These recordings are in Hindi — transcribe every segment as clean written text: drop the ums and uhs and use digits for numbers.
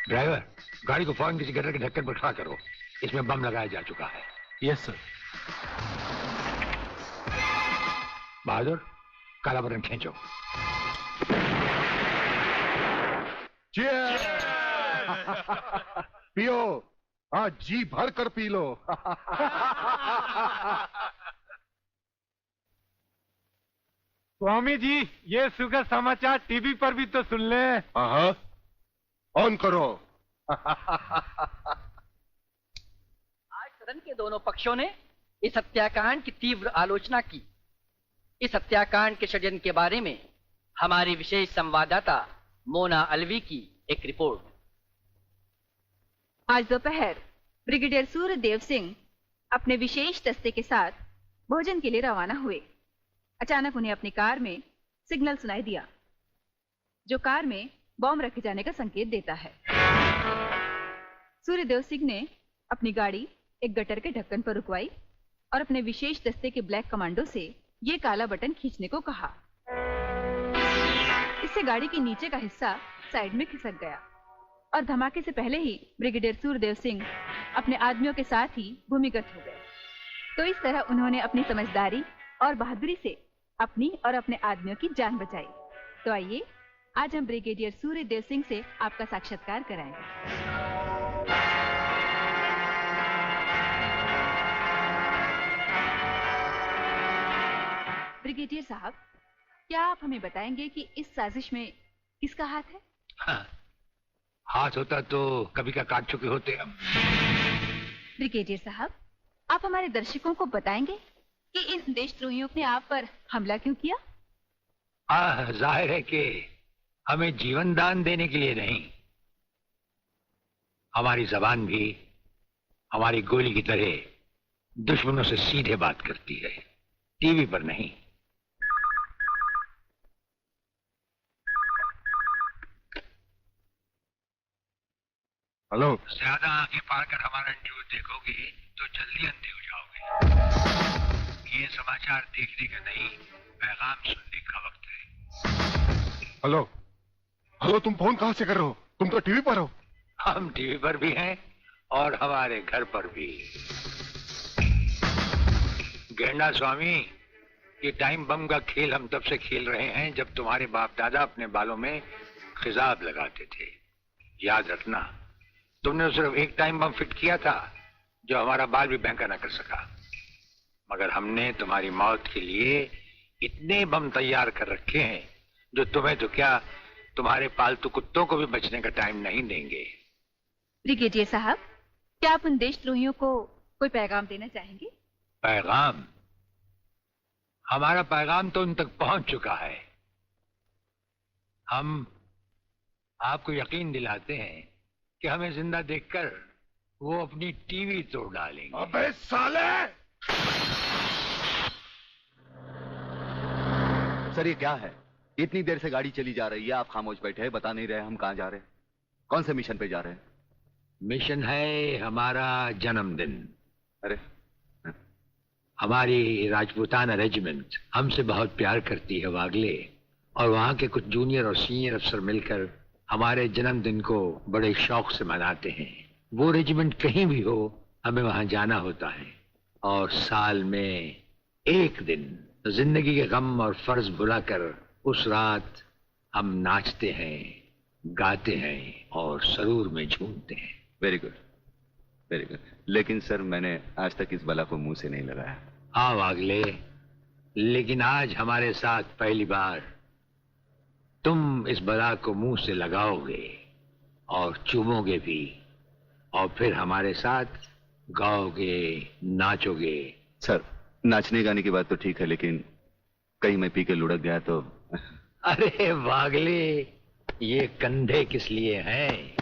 ड्राइवर, गाड़ी को फौरन किसी गटर के ढक्कन पर खड़ा करो। इसमें बम लगाया जा चुका है। Yes sir. बहादुर, काला बटन खींचो। पियो, आज जी भर कर पी लो। स्वामी जी, ये सुखद समाचार टीवी पर भी तो सुन ले। हाँ, ऑन करो। आज सदन के दोनों पक्षों ने इस हत्याकांड की तीव्र आलोचना की। इस हत्याकांड के षड्यंत्र के बारे में हमारी विशेष संवाददाता मोना अलवी की एक रिपोर्ट। आज दोपहर ब्रिगेडियर सूर्यदेव सिंह अपने विशेष दस्ते के साथ भोजन के लिए रवाना हुए। अचानक उन्हें अपनी कार में सिग्नल सुनाई दिया, जो कार में बॉम्ब रखे जाने का संकेत देता है। सूर्यदेव सिंह ने अपनी गाड़ी एक गटर के ढक्कन पर रुकवाई और अपने विशेष दस्ते के ब्लैक कमांडो से ये काला बटन खींचने को कहा। इससे गाड़ी के नीचे का हिस्सा साइड में खिसक गया और धमाके से पहले ही ब्रिगेडियर सूर्यदेव सिंह अपने आदमियों के साथ ही भूमिगत हो गए। तो इस तरह उन्होंने अपनी समझदारी और बहादुरी से अपनी और अपने आदमियों की जान बचाई। तो आइए आज हम ब्रिगेडियर सूर्यदेव सिंह से आपका साक्षात्कार कराएंगे। ब्रिगेडियर साहब, क्या आप हमें बताएंगे कि इस साजिश में किसका हाथ है? हाँ, हाथ होता तो कभी का काट चुके होते हम। ब्रिगेडियर साहब, आप हमारे दर्शकों को बताएंगे कि इन देशद्रोहियों ने आप पर हमला क्यों किया? जाहिर है कि हमें जीवन दान देने के लिए नहीं, हमारी जबान भी हमारी गोली की तरह दुश्मनों से सीधे बात करती है, टीवी पर नहीं। हेलो। ज्यादा आंखें फाड़ कर हमारा न्यूज देखोगे तो जल्दी अंधे हो जाओगे। ये समाचार देखने का नहीं, पैगाम सुनने का वक्त है। हेलो हेलो, तुम फोन कहां से कर रहे हो? तुम तो टीवी पर हो। हम टीवी पर भी हैं और हमारे घर पर भी। गेंडा स्वामी, ये टाइम बम का खेल हम तब से खेल रहे हैं जब तुम्हारे बाप दादा अपने बालों में खिजाब लगाते थे। याद रखना, तुमने सिर्फ एक टाइम बम फिट किया था जो हमारा बाल भी बैंका ना कर सका, मगर हमने तुम्हारी मौत के लिए इतने बम तैयार कर रखे हैं जो तुम्हें तो क्या, तुम्हारे पालतू कुत्तों को भी बचने का टाइम नहीं देंगे। ब्रिगेडियर साहब, क्या आप उन देशद्रोहियों को कोई पैगाम देना चाहेंगे? पैगाम? हमारा पैगाम तो उन तक पहुंच चुका है। हम आपको यकीन दिलाते हैं कि हमें जिंदा देखकर वो अपनी टीवी तोड़ डालेंगे। अबे साले! सर, ये क्या है? इतनी देर से गाड़ी चली जा रही है, आप खामोश बैठे हैं, बता नहीं रहे हम कहां जा रहे हैं, कौन से मिशन पे जा रहे हैं? मिशन है हमारा जन्मदिन। अरे, हमारी राजपूताना रेजिमेंट हमसे बहुत प्यार करती है वागले, और वहां के कुछ जूनियर और सीनियर अफसर मिलकर हमारे जन्मदिन को बड़े शौक से मनाते हैं। वो रेजिमेंट कहीं भी हो, हमें वहां जाना होता है, और साल में एक दिन जिंदगी के गम और फर्ज भुलाकर उस रात हम नाचते हैं, गाते हैं और सरूर में झूमते हैं। Very good, very good. लेकिन सर, मैंने आज तक इस बला को मुंह से नहीं लगाया। हाँ वागले, लेकिन आज हमारे साथ पहली बार तुम इस बला को मुंह से लगाओगे और चूमोगे भी, और फिर हमारे साथ गाओगे, नाचोगे। सर, नाचने गाने की बात तो ठीक है, लेकिन कहीं मैं पी के लुढ़क गया तो? अरे वागले, ये कंधे किस लिए हैं?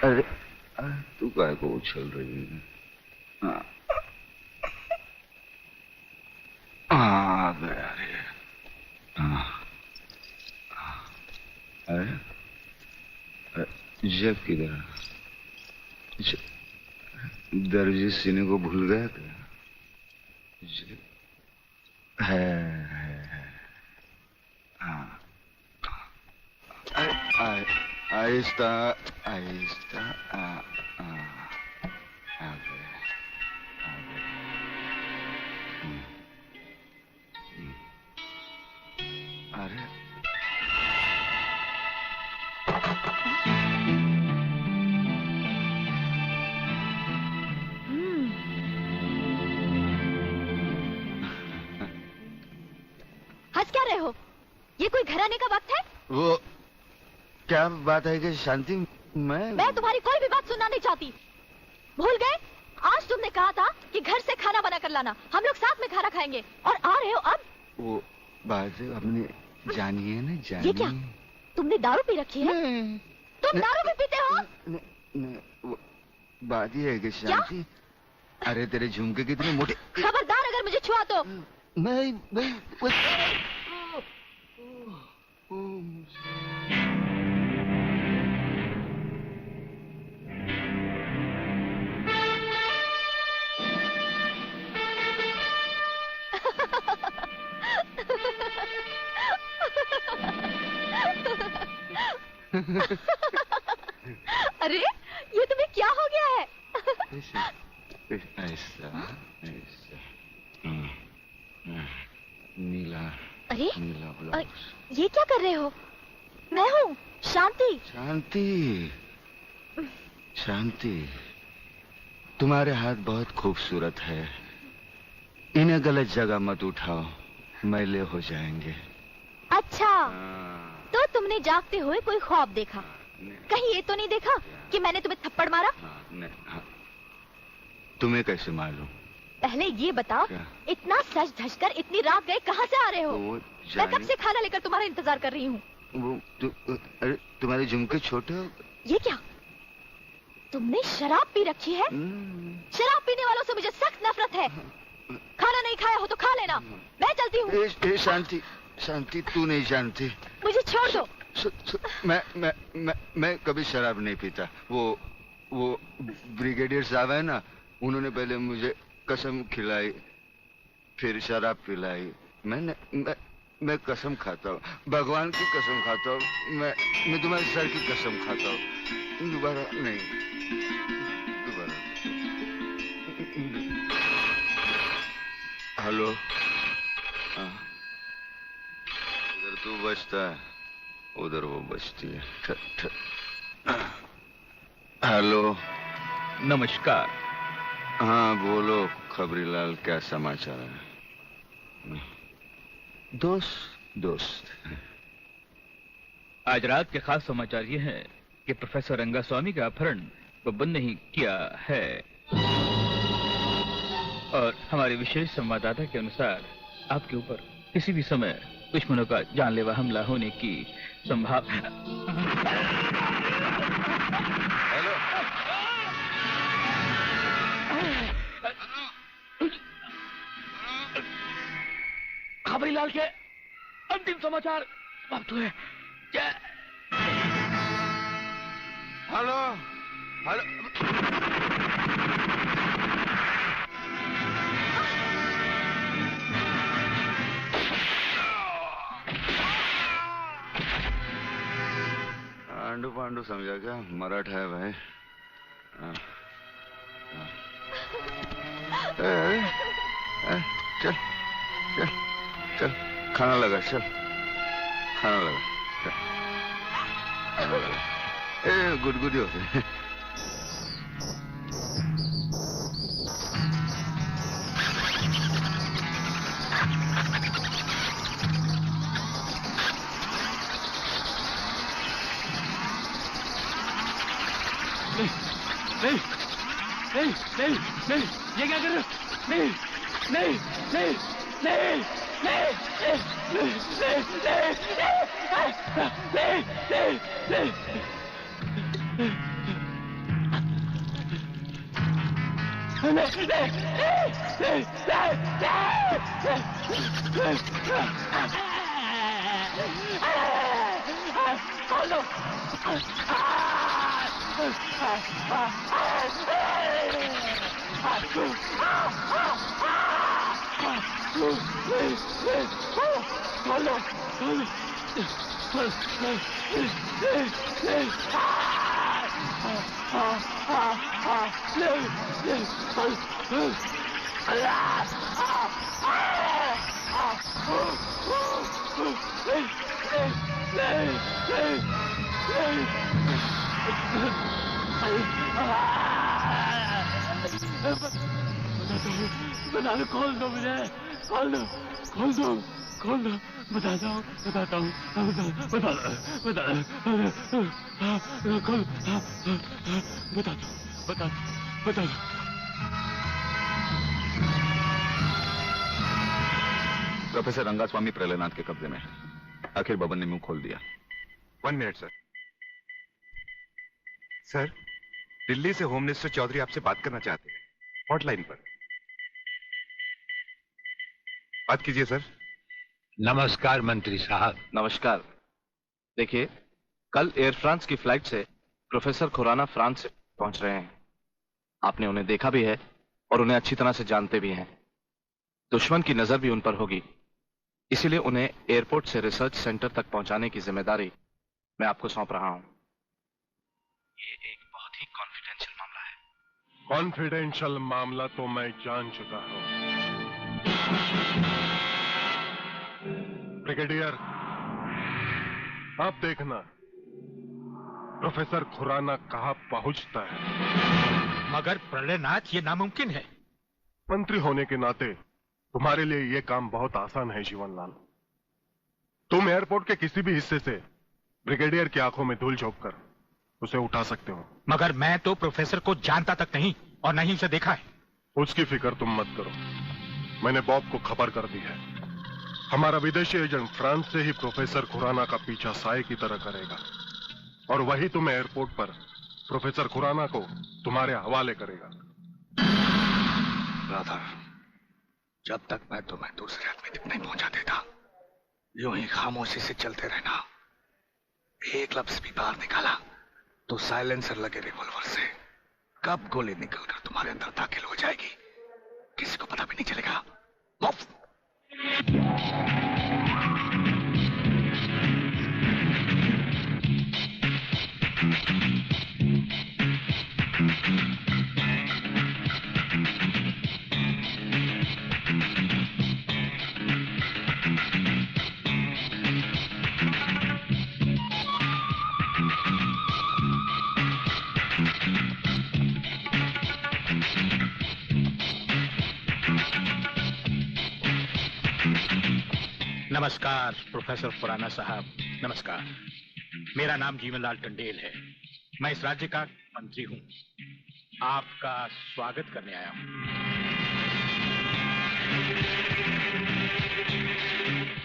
अरे, तू काय को उछल रही है? आ गया रे। अरे, जब किधर? दर्जी सीने को भूल गया क्या? है हाँ। आहिस्ता आहिस्ता आ गए। अरे हंस क्या रहे हो? ये कोई घर आने का वक्त है? वो क्या बात है कि शांति, मैं तुम्हारी कोई भी बात सुनना नहीं चाहती। भूल गए? आज तुमने कहा था कि घर से खाना बना कर लाना, हम लोग साथ में खाना खाएंगे, और आ रहे हो अब? वो बात हमने जानी है ना, जानी। ये क्या? तुमने दारू पी रखी है? तुम दारू भी पीते हो? वो बात ये है कि शांति, अरे तेरे झुमके कितने मोटे। खबरदार अगर मुझे छुआ तो। मैं अरे ये तुम्हें क्या हो गया है? ऐसा नीला। अरे नीला ब्लाउज। ये क्या कर रहे हो? मैं हूँ शांति। शांति, शांति, तुम्हारे हाथ बहुत खूबसूरत है। इन्हें गलत जगह मत उठाओ, मैले हो जाएंगे। अच्छा, तो तुमने जागते हुए कोई ख्वाब देखा? कहीं ये तो नहीं देखा कि मैंने तुम्हें थप्पड़ मारा? तुम्हें कैसे मालूम? पहले ये बताओ, इतना सज धज कर इतनी रात गए, कहाँ से आ रहे हो? मैं कब से खाना लेकर तुम्हारा इंतजार कर रही हूँ। अरे तुम्हारे झुमके छोटे हो। ये क्या? तुमने शराब पी रखी है? शराब पीने वालों से मुझे सख्त नफरत है। खाना नहीं खाया हो तो खा लेना, मैं चलती हूँ। शांति, शांति, तू नहीं जानती। मुझे छोड़ दो। मैं कभी शराब नहीं पीता। वो ब्रिगेडियर साहब है ना, उन्होंने पहले मुझे कसम खिलाई, फिर शराब पिलाई। मैं कसम खाता हूँ, भगवान की कसम खाता हूँ, मैं तुम्हारे सर की कसम खाता हूँ। दोबारा नहीं, दोबारा। हेलो, इधर तू बचता है, उधर वो बचती है। हेलो, नमस्कार। हाँ बोलो खबरीलाल, क्या समाचार है? दोस्त आज रात के खास समाचार ये हैं कि प्रोफेसर रंगास्वामी का अपहरण को बंद नहीं किया है, और हमारे विशेष संवाददाता के अनुसार आपके ऊपर किसी भी समय दुश्मनों का जानलेवा हमला होने की संभावना। खबरीलाल के अंतिम समाचार प्राप्त हुए। हेलो, हेलो, आंडू पांडू समझा क्या? मराठा है भाई। चल चल चल, खाना लगा, चल खाना लगा, चल खाना लगा। गुदगुदी होते हैं। नहीं नहीं नहीं नहीं, ये क्या कर रहे हो? नहीं नहीं नहीं नहीं नहीं नहीं नहीं नहीं बता दो, खोल दो मुझे, खोल दो, खोल दो, खोल दो, बताता हूँ, बताता हूँ, बता दो, बता दो, खोल, बता दो, बता दो, बता दो। प्रोफेसर रंगास्वामी प्रलयनाथ के कब्जे में है। आखिर बबन ने मुंह खोल दिया। 1 मिनट सर। सर, दिल्ली से होम मिनिस्टर चौधरी आपसे बात करना चाहते हैं, हॉटलाइन पर। बात कीजिए सर। नमस्कार मंत्री साहब। नमस्कार। देखिए, कल एयर फ्रांस की फ्लाइट से प्रोफेसर खुराना फ्रांस से पहुंच रहे हैं। आपने उन्हें देखा भी है और उन्हें अच्छी तरह से जानते भी हैं। दुश्मन की नजर भी उन पर होगी, इसीलिए उन्हें एयरपोर्ट से रिसर्च सेंटर तक पहुंचाने की जिम्मेदारी मैं आपको सौंप रहा हूं। ये एक बहुत ही कॉन्फिडेंशियल मामला है। कॉन्फिडेंशियल मामला तो मैं जान चुका हूं। ब्रिगेडियर, आप देखना प्रोफेसर खुराना कहां पहुंचता है। मगर प्रलयनाथ, ये नामुमकिन है। मंत्री होने के नाते तुम्हारे लिए यह काम बहुत आसान है जीवनलाल। तुम एयरपोर्ट के किसी भी हिस्से से ब्रिगेडियर की आंखों में धूल झोंक कर उसे उठा सकते हो। मगर मैं तो प्रोफेसर को जानता तक नहीं और नहीं उसे देखा है। उसकी फिक्र तुम मत करो, मैंने बॉब को खबर कर दी है। हमारा विदेशी एजेंट फ्रांस से ही प्रोफेसर खुराना का पीछा साए की तरह करेगा और वही तुम्हें एयरपोर्ट पर प्रोफेसर खुराना को तुम्हारे हवाले करेगा। राधा, जब तक मैं तुम्हें दूसरे आदमी तक नहीं पहुंचा देता, यूं ही खामोशी से चलते रहना। एक लफ्ज भी बाहर निकाला तो साइलेंसर लगे रिवॉल्वर से कब गोली निकलकर तुम्हारे अंदर दाखिल हो जाएगी किसी को पता भी नहीं चलेगा। नमस्कार प्रोफेसर खुराना साहब, नमस्कार। मेरा नाम जीवनलाल टंडेल है। मैं इस राज्य का मंत्री हूं। आपका स्वागत करने आया हूं।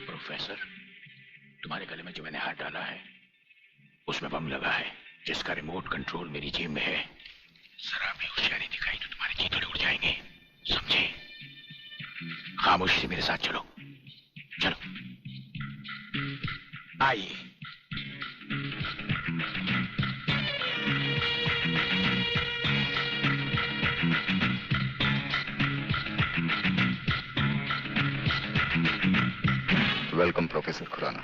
प्रोफेसर, तुम्हारे गले में जो मैंने हाथ डाला है उसमें बम लगा है जिसका रिमोट कंट्रोल मेरी जेब में है। जरा भी होशियारी दिखाई तो तुम्हारे चीथड़े उड़ जाएंगे, समझे? खामोशी से मेरे साथ चलो, चलो आइए। Welcome professor Khurana.